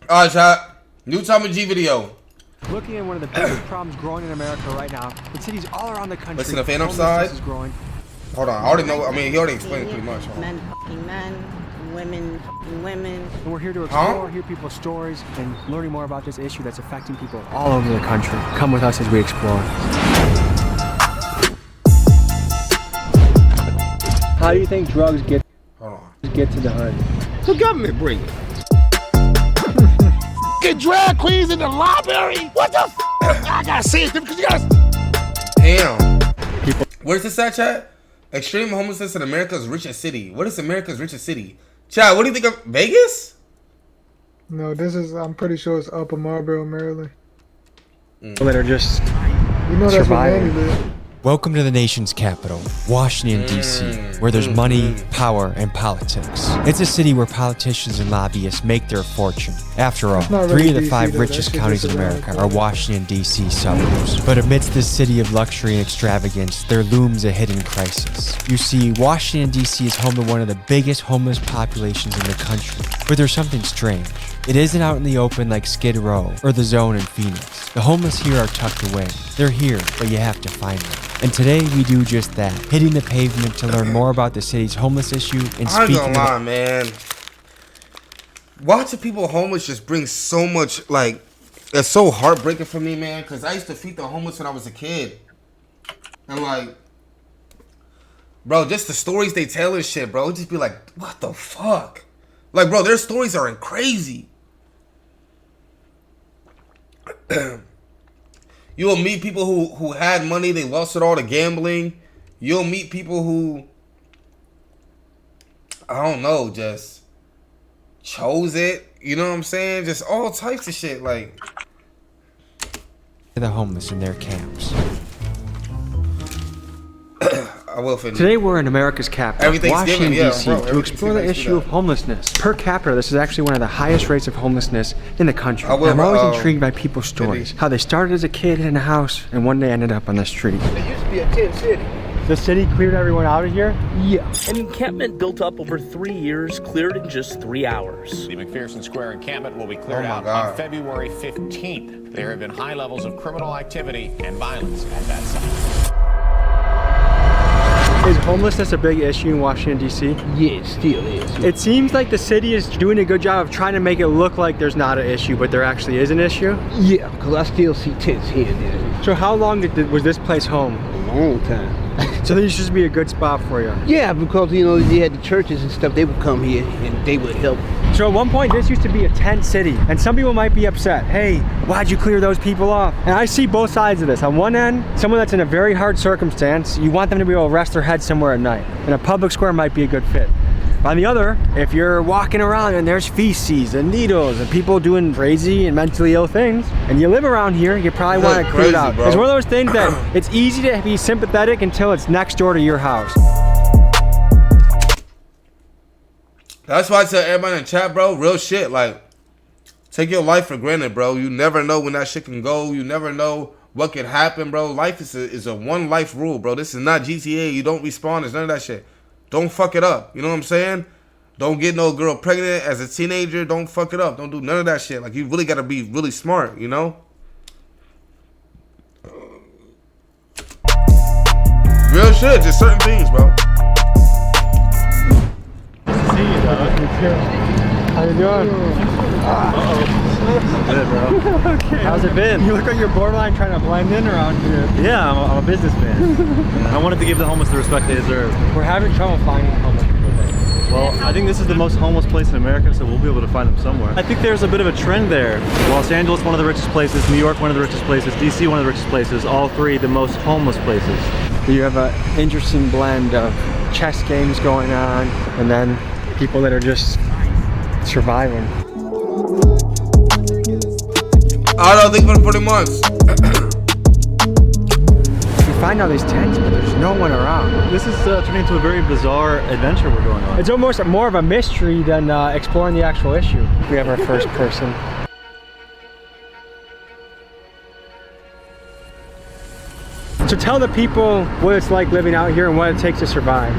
Alright, chat. New Tommy G video. Looking at one of the biggest problems growing in America right now, in cities all around the country, Listen to Phantom side. is growing. Hold on, I already know. I mean, he already explained pretty much. Men fucking men, women fucking women. And we're here to explore, hear people's stories, and learning more about this issue that's affecting people all over the country. Come with us as we explore. How do you think drugs get to the hood? The government bring it. Get drag queens in the library? What the f? I gotta say it because you guys. Damn. Where's this at, chat? Extreme homelessness in America's richest city. What is America's richest city? Chat, what do you think of Vegas? No, this is, I'm pretty sure it's Upper Marlboro, Maryland. People that are just You know that's where Manny surviving. live. Welcome to the nation's capital, Washington, D.C., where there's money, power, and politics. It's a city where politicians and lobbyists make their fortune. After all, not 3 really of the DC 5 though. richest That shit counties in just around America the are corner. Washington, D.C. suburbs. But amidst this city of luxury and extravagance, there looms a hidden crisis. You see, Washington, D.C. is home to one of the biggest homeless populations in the country. But there's something strange. It isn't out in the open like Skid Row or the Zone in Phoenix. The homeless here are tucked away. They're here, but you have to find them. And today we do just that, hitting the pavement to learn more about the city's homeless issue and I ain't speaking gonna lie, man. Watching people homeless just brings so much, like, it's so heartbreaking for me, man. Because I used to feed the homeless when I was a kid. And, like, bro, just the stories they tell and shit, bro. It'd just be like, what the fuck? Like, bro, their stories are crazy. You'll meet people who had money, they lost it all to gambling. You'll meet people who, I don't know, just chose it. You know what I'm saying? Just all types of shit. Like, the homeless in their camps. I will finish. Today we're in America's capital, Everything's Washington, given, yeah, D.C., bro, to everything's explore the given, issue of homelessness. Per capita, this is actually one of the highest rates of homelessness in the country. I will, And I'm always bro. intrigued by people's stories, how they started as a kid in a house and one day ended up on the street. It used to be a tent city. The city cleared everyone out of here? Yeah. An encampment built up over 3 years, cleared in just 3 hours. The McPherson Square encampment will be cleared Oh my out God. on February 15th. There have been high levels of criminal activity and violence at that site. Is homelessness a big issue in Washington, D.C.? Yeah, it still is. It seems like the city is doing a good job of trying to make it look like there's not an issue, but there actually is an issue. Yeah, because I still see tents here and there. So how long was this place home? A long time. So this should be a good spot for you. Yeah, because, you know, you had the churches and stuff, they would come here and they would help. So at one point, this used to be a tent city, and some people might be upset. Hey, why'd you clear those people off? And I see both sides of this. On one end, someone that's in a very hard circumstance, you want them to be able to rest their head somewhere at night, and a public square might be a good fit. On the other, if you're walking around and there's feces and needles and people doing crazy and mentally ill things, and you live around here, you probably want to clear it crazy, out. bro. It's one of those things that it's easy to be sympathetic until it's next door to your house. that's why I tell everybody in the chat, bro, real shit. Like, take your life for granted, bro. You never know when that shit can go. You never know what could happen, bro. Life is a one life rule, bro. This is not GTA. You don't respawn. There's none of that shit. Don't fuck it up. You know what I'm saying? Don't get no girl pregnant as a teenager. Don't fuck it up. Don't do none of that shit. Like, you really got to be really smart, you know? Real shit. Just certain things, bro. How you doing? Good, bro. Okay. How's it been? You look like you're borderline trying to blend in around here. Yeah, I'm a businessman. I wanted to give the homeless the respect they deserve. We're having trouble finding homeless people. Well, I think this is the most homeless place in America, so we'll be able to find them somewhere. I think there's a bit of a trend there. Los Angeles, one of the richest places. New York, one of the richest places. DC, one of the richest places. All three, the most homeless places. You have an interesting blend of chess games going on, and then people that are just surviving. I don't think for 40 months. You find all these tents, but there's no one around. This is turning into a very bizarre adventure we're going on. It's almost more of a mystery than exploring the actual issue. We have our first person. So tell the people what it's like living out here and what it takes to survive.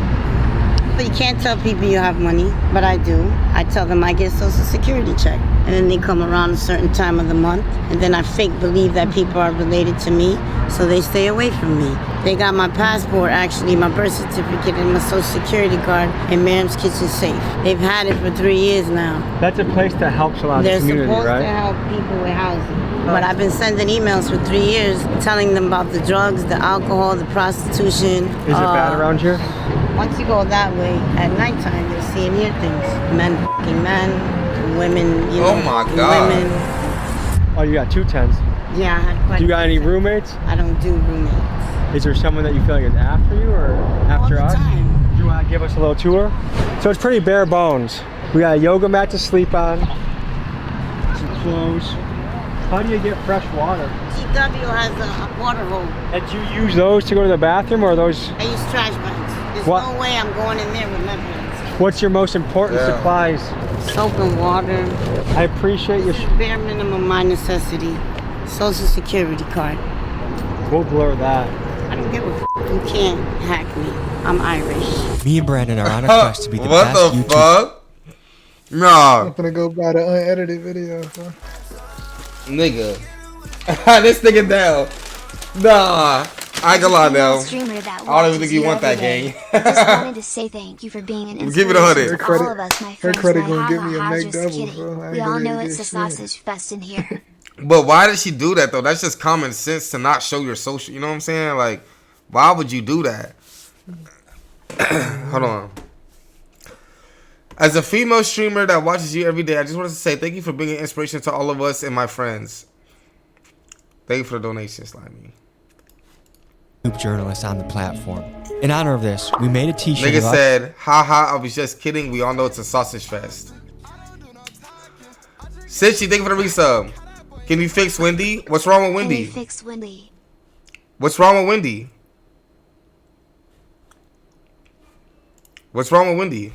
But you can't tell people you have money, but I do. I tell them I get Social Security check. And then they come around a certain time of the month, and then I fake believe that people are related to me, so they stay away from me. They got my passport, actually, my birth certificate, and my Social Security card in Miriam's kitchen safe. They've had it for 3 years now. That's a place that helps a lot of the community, They're supposed right? to help people with housing. But I've been sending emails for 3 years telling them about the drugs, the alcohol, the prostitution. Is it bad around here? Once you go that way, at nighttime, you'll see and hear things. Men f***ing men, women, you know, Oh my God. women. Oh, you got 2 tents. Yeah, I had quite Do you a got few any times. roommates? I don't do roommates. Is there someone that you feel like is after you or after All the us? time. Do you want to give us a little tour? So it's pretty bare bones. We got a yoga mat to sleep on, some clothes. How do you get fresh water? GW has a water hole. And do you use those to go to the bathroom, or are those? I use trash bags. There's What? no way I'm going in there with measurements. What's your most important Yeah. supplies? Soap and water. I appreciate your. This is bare minimum my necessity. Social Security card. We'll blur that. I don't give a f***. You can't hack me. I'm Irish. Me and Brandon are on a quest to be the What best the YouTube. fuck? Nah, I'm gonna go buy the unedited video. So. nigga. This nigga down. Nah, I ain't gonna lie now. Streamer that I don't even think watches you you want that, every day. gang. I just wanted to say thank you for being an Give it 100. inspiration to all of us, my Her friends. credit and gonna I give have me a I was make just double, kidding. so I ain't We all gonna know get it's a shit. sausage fest in here. But why did she do that though? That's just common sense to not show your social. You know what I'm saying? Like, why would you do that? Hold on. As a female streamer that watches you every day, I just wanted to say thank you for being an inspiration to all of us and my friends. Thank you for the donation, Slimy. YouTube journalists on the platform. In honor of this, we made a t-shirt. Nigga of us- said, haha, I was just kidding. We all know it's a sausage fest. Sitchy, thank you for the resub. Can you fix Wendy? What's wrong with Can we Wendy? fix Wendy? What's wrong with Wendy? What's wrong with Wendy?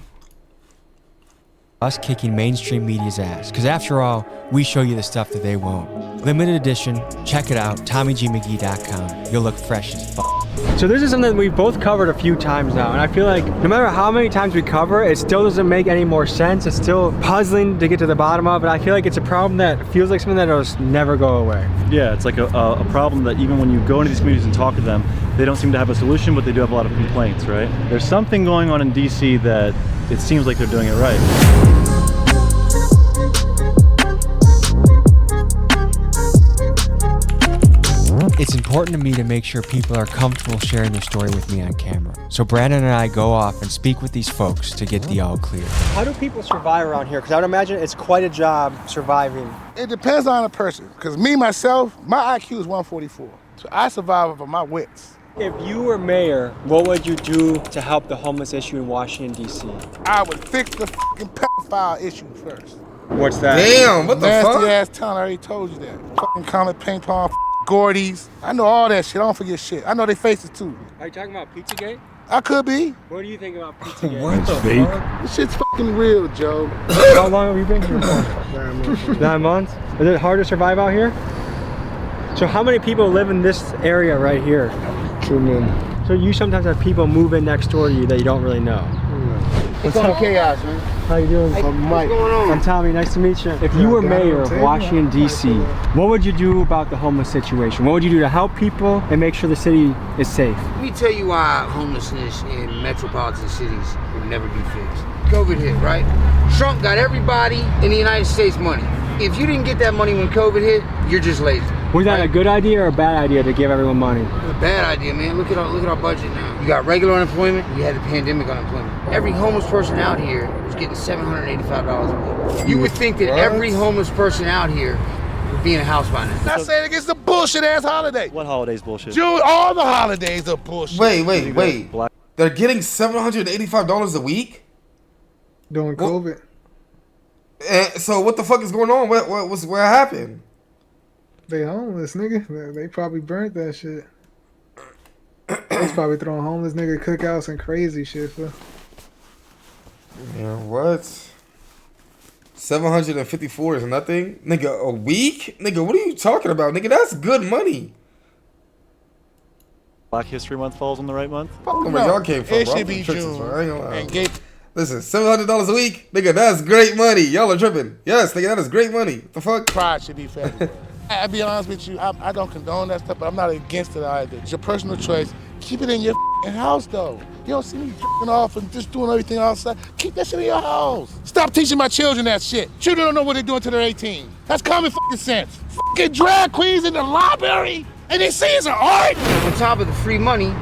us kicking mainstream media's ass. Because after all, we show you the stuff that they won't. Limited edition, check it out, TommyGMcGee.com. You'll look fresh as fuck. So this is something we've both covered a few times now, and I feel like no matter how many times we cover it, it still doesn't make any more sense. It's still puzzling to get to the bottom of it. I feel like it's a problem that feels like something that will just never go away. Yeah, it's like a problem that even when you go into these communities and talk to them, they don't seem to have a solution, but they do have a lot of complaints, right? There's something going on in DC that it seems like they're doing it right. It's important to me to make sure people are comfortable sharing their story with me on camera. So Brandon and I go off and speak with these folks to get the all clear. How do people survive around here? Because I would imagine it's quite a job surviving. It depends on the person. Because me, myself, my IQ is 144. So I survive over my wits. If you were mayor, what would you do to help the homeless issue in Washington, D.C.? I would fix the fucking pedophile issue first. What's that? Damn, what the Nasty fuck? ass town, I already told you that. Fucking Comet, Ping Pong, Gordy's. I know all that shit. I don't forget shit. I know they faces too. Are you talking about Pizzagate? I could be. What do you think about Pizzagate? What the fake. fuck? This shit's fucking real, Joe. How long have you been here for? 9 months. Is it hard to survive out here? So how many people live in this area right here? Too many. So you sometimes have people move in next door to you that you don't really know. It's all chaos, man. How you doing? Mike. I'm Tommy, nice to meet you. If you were mayor of Washington, D.C., what would you do about the homeless situation? What would you do to help people and make sure the city is safe? Let me tell you why homelessness in metropolitan cities would never be fixed. COVID hit, right? Trump got everybody in the United States money. If you didn't get that money when COVID hit, you're just lazy. Was that right? a good idea or a bad idea to give everyone money? It's a bad idea, man. Look at our budget now. You got regular unemployment, you had the pandemic unemployment. Every homeless person out here was getting $785 a week. You would think that every homeless person out here would be in a house by now. Not saying against the bullshit ass holiday. What holiday's bullshit? Dude, all the holidays are bullshit. Wait. Black- They're getting $785 a week? During COVID. So what the fuck is going on? What happened? They homeless, nigga. They probably burnt that shit. They's probably throwing homeless nigga cookouts and crazy shit, for. Yeah, what? 754 is nothing? Nigga, a week? Nigga, what are you talking about? Nigga, that's good money. Black History Month falls on the right month? I don't know where y'all came from, It bro. should be Texas, June. bro. I ain't gonna lie. And gay. Listen, $700 a week, nigga, that's great money. Y'all are tripping. Yes, nigga, that is great money. What the fuck? Pride should be federal. I'll be honest with you, I don't condone that stuff, but I'm not against it either. It's your personal choice. Keep it in your house, though. You don't see me off and just doing everything outside. Keep that shit in your house. Stop teaching my children that shit. Children don't know what they're doing till they're 18. That's common sense. Fucking drag queens in the library, and they say it's an art. On top of the free money,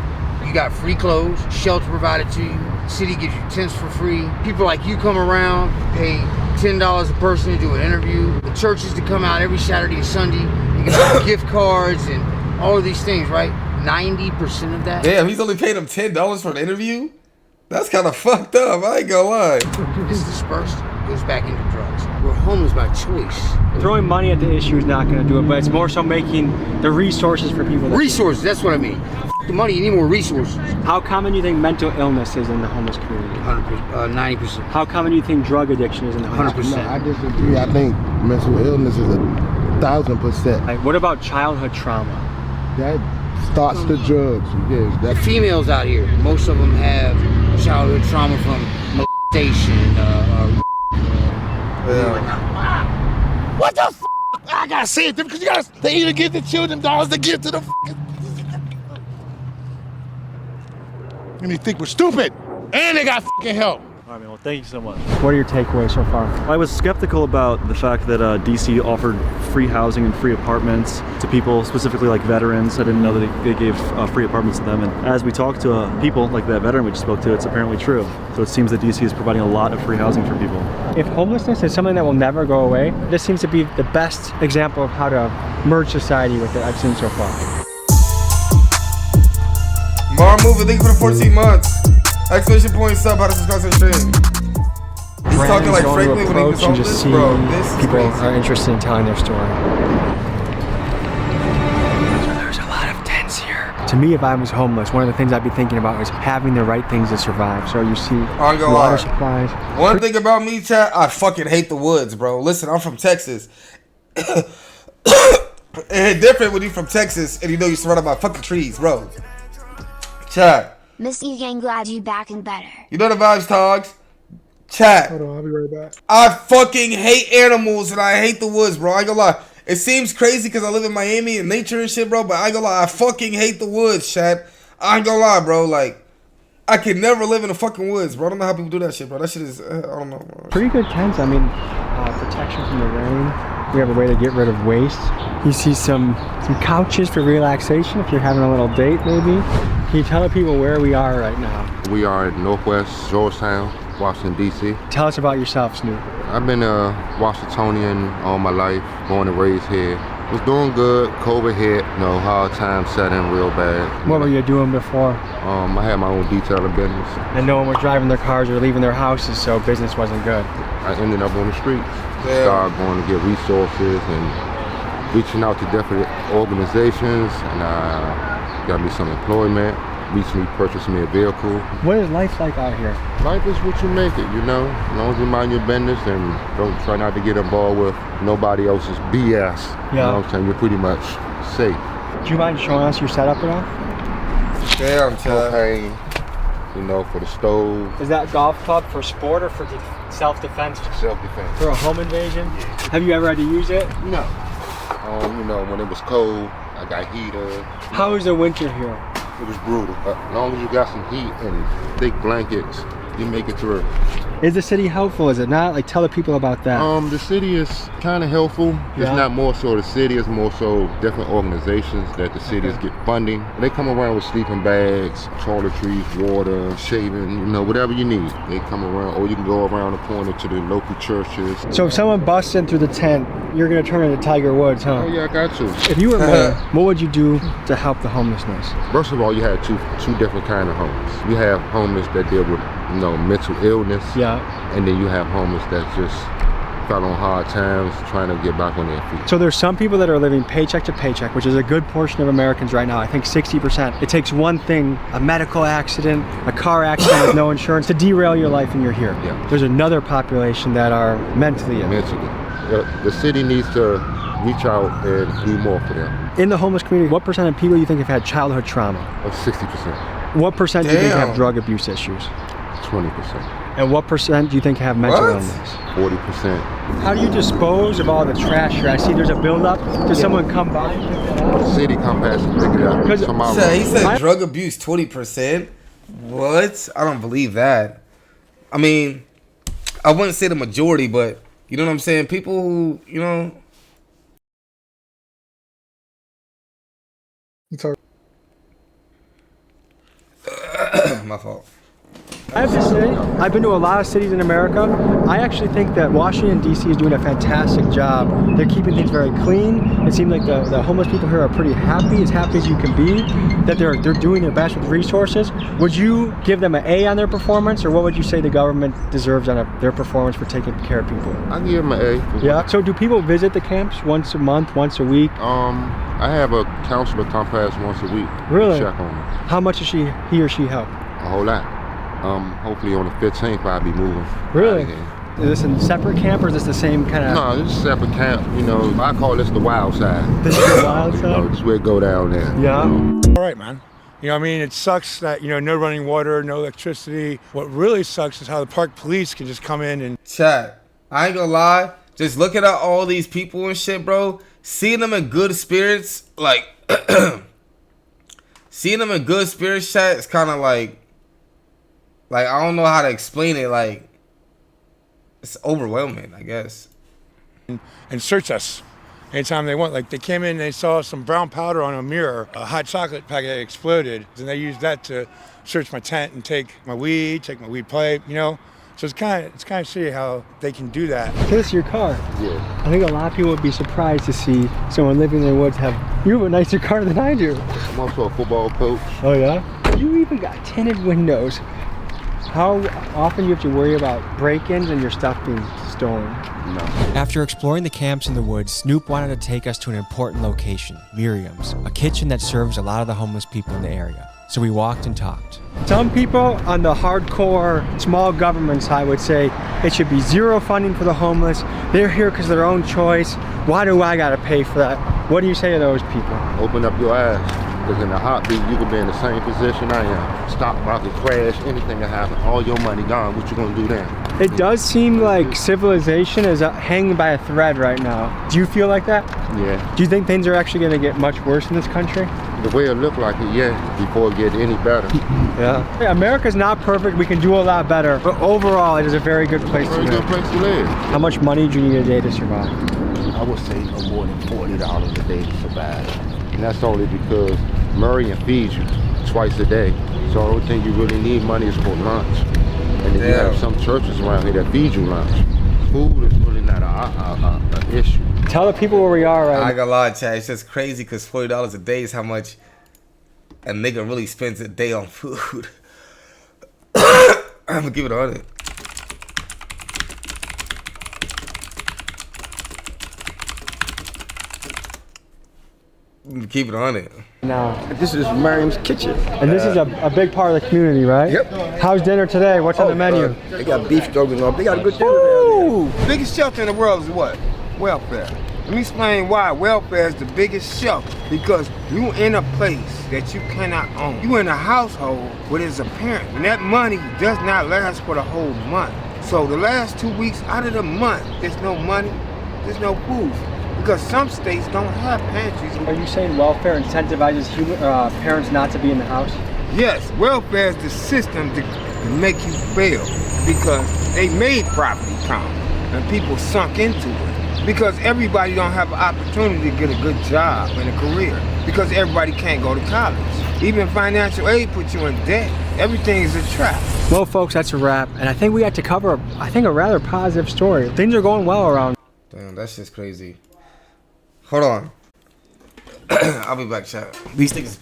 you got free clothes, shelter provided to you. City gives you tents for free. People like you come around, pay $10 a person to do an interview. The churches to come out every Saturday and Sunday. You can have gift cards and all of these things, right? 90% of that. Damn, he's only paid him $10 for an interview? That's kind of fucked up, I ain't gonna lie. Is dispersed, goes back into drugs. We're homeless by choice. Throwing money at the issue is not going to do it, but it's more so making the resources for people. Resources, that's what I mean. The money, you need more resources. How common do you think mental illness is in the homeless community? 90%. How common do you think drug addiction is in the homeless 100%. community? I disagree. I think mental illness is 1,000%. Like, what about childhood trauma? That starts the drugs. Yeah, The females out here, most of them have childhood trauma from molestation. What the f? I gotta say it because they either give the children dollars to give to the and they think we're stupid. And they got fucking help. All right, man, well, thank you so much. What are your takeaways so far? I was skeptical about the fact that DC offered free housing and free apartments to people, specifically like veterans. I didn't know that they gave free apartments to them. And as we talked to people like that veteran we just spoke to, it's apparently true. So it seems that DC is providing a lot of free housing for people. If homelessness is something that will never go away, this seems to be the best example of how to merge society with it I've seen so far. Mar moving, thank you for the 14 months. Exclamation point sub, how to subscribe to the stream. He's talking like frankly when he was and homeless, just see bro. This is people crazy. are interested in telling their story. So there's a lot of tents here. To me, if I was homeless, one of the things I'd be thinking about is having the right things to survive. So you see water supplies. One thing about me, chat, I fucking hate the woods, bro. Listen, I'm from Texas. It's different when you're from Texas and you know you're surrounded by fucking trees, bro. Chat. Miss you gang, glad you back and better. You know the vibes, Togs? Chat. Hold on, I'll be right back. I fucking hate animals and I hate the woods, bro. I ain't gonna lie. It seems crazy because I live in Miami and nature and shit, bro, but I ain't gonna lie. I fucking hate the woods, chat. I ain't gonna lie, bro. Like, I could never live in the fucking woods, bro. I don't know how people do that shit, bro. That shit is, I don't know, bro. Pretty good tents. I mean, protection from the rain. We have a way to get rid of waste. You see some couches for relaxation if you're having a little date, maybe. Can you tell the people where we are right now? We are in Northwest Georgetown, Washington, D.C. Tell us about yourself, Snoop. I've been a Washingtonian all my life, born and raised here. Was doing good, COVID hit, hard time set in real bad. What were you doing before? I had my own detailing business. And no one was driving their cars or leaving their houses, so business wasn't good. I ended up on the streets. Started going to get resources and reaching out to different organizations, and got me some employment. Recently purchased me a vehicle. What is life like out here? Life is what you make it, As long as you mind your business and don't try not to get involved with nobody else's BS. Yeah. You know what I'm saying? You're pretty much safe. Do you mind showing us your setup at all? Damn, propane, for the stove. Is that golf club for sport or for self-defense? Self-defense. For a home invasion? Yeah. Have you ever had to use it? No. When it was cold, I got heater. How is the winter here? It was brutal. As long as you got some heat and thick blankets, you make it through. Is the city helpful? Is it not? Like, tell the people about that. The city is kind of helpful. Yeah. It's not more so the city, it's more so different organizations that the cities get funding. They come around with sleeping bags, toiletries, water, shaving, whatever you need. They come around, or you can go around the corner to the local churches. So if someone busts in through the tent, you're gonna turn into Tiger Woods, huh? Oh yeah, I got you. If you were mayor, what would you do to help the homelessness? First of all, you have two different kind of homeless. You have homeless that deal with mental illness. Yeah. And then you have homeless that just fell on hard times trying to get back on their feet. So there's some people that are living paycheck to paycheck, which is a good portion of Americans right now. I think 60%. It takes one thing, a medical accident, a car accident with no insurance, to derail your life and you're here. Yeah. There's another population that are mentally ill. Mentally. The city needs to reach out and do more for them. In the homeless community, what percent of people you think have had childhood trauma? 60%. What percent do you think have drug abuse issues? 20%. And what percent do you think have mental illness? 40%. How do you dispose of all the trash here? I see there's a buildup. Does someone come by and pick that up? The city come past and pick it up. So he said drug abuse 20%. What? I don't believe that. I mean, I wouldn't say the majority, but you know what I'm saying? People who, you know. My fault. I have to say, I've been to a lot of cities in America. I actually think that Washington, D.C. is doing a fantastic job. They're keeping things very clean. It seems like the homeless people here are pretty happy as you can be, that they're doing their best with resources. Would you give them an A on their performance, or what would you say the government deserves on their performance for taking care of people? I give them an A. Yeah? So do people visit the camps once a month, once a week? I have a counselor come past once a week. Really? Check on them. How much does he or she help? A whole lot. Hopefully on the 15th I'll be moving. Really? Is this a separate camp or is this the same kind of? No, this is a separate camp. You know, I call this the wild side. This is the wild side? You know, this is where it go down there. Yeah. All right, man. You know what I mean? It sucks that, you know, no running water, no electricity. What really sucks is how the park police can just come in and... Chat, I ain't gonna lie. Just looking at all these people and shit, bro. Seeing them in good spirits, like... seeing them in good spirits, chat, it's kind of like I don't know how to explain it. Like, it's overwhelming, I guess. And search us anytime they want. Like, they came in and they saw some brown powder on a mirror, a hot chocolate packet exploded, and they used that to search my tent and take my weed pipe, you know? So it's kind of shitty how they can do that. So this is your car? Yeah. I think a lot of people would be surprised to see someone living in the woods have, you have a nicer car than I do. I'm also a football coach. Oh yeah? You even got tinted windows. How often do you have to worry about break-ins and your stuff being stolen? No. After exploring the camps in the woods, Snoop wanted to take us to an important location, Miriam's, a kitchen that serves a lot of the homeless people in the area. So we walked and talked. Some people on the hardcore small government side would say it should be zero funding for the homeless. They're here because of their own choice. Why do I gotta pay for that? What do you say to those people? Open up your eyes. Because in a heartbeat, you could be in the same position I am. Stock market crash, anything can happen. All your money gone. What you gonna do then? It does seem like civilization is hanging by a thread right now. Do you feel like that? Yeah. Do you think things are actually gonna get much worse in this country? The way it look like it, yeah, before it get any better. Yeah. America's not perfect. We can do a lot better. But overall, it is a very good place to live. Very good place to live. How much money do you need a day to survive? I would say no more than $40 a day to survive. And that's only because Miriam feeds you twice a day. So the only thing you really need money is for lunch. And then you have some churches around here that feed you lunch. Food is really not an issue. Tell the people where we are right now. I ain't gonna lie, chat. It's just crazy because $40 a day is how much a nigga really spends a day on food. I'm gonna give it 100. Keep it on it. Now, this is Miriam's kitchen. And this is a big part of the community, right? Yep. How's dinner today? What's on the menu? They got beef stroganoff. They got a good dinner down there. Biggest shelter in the world is what? Welfare. Let me explain why welfare is the biggest shelter. Because you in a place that you cannot own. You in a household where there's a parent, and that money does not last for the whole month. So the last 2 weeks out of the month, there's no money, there's no food. Because some states don't have pantries. Are you saying welfare incentivizes parents not to be in the house? Yes, welfare is the system to make you fail because they made property count and people sunk into it. Because everybody don't have an opportunity to get a good job and a career because everybody can't go to college. Even financial aid puts you in debt. Everything is a trap. Well, folks, that's a wrap. And I think we had to cover, a rather positive story. Things are going well around. Damn, that's just crazy. Hold on. I'll be back, chat. These niggas pissed.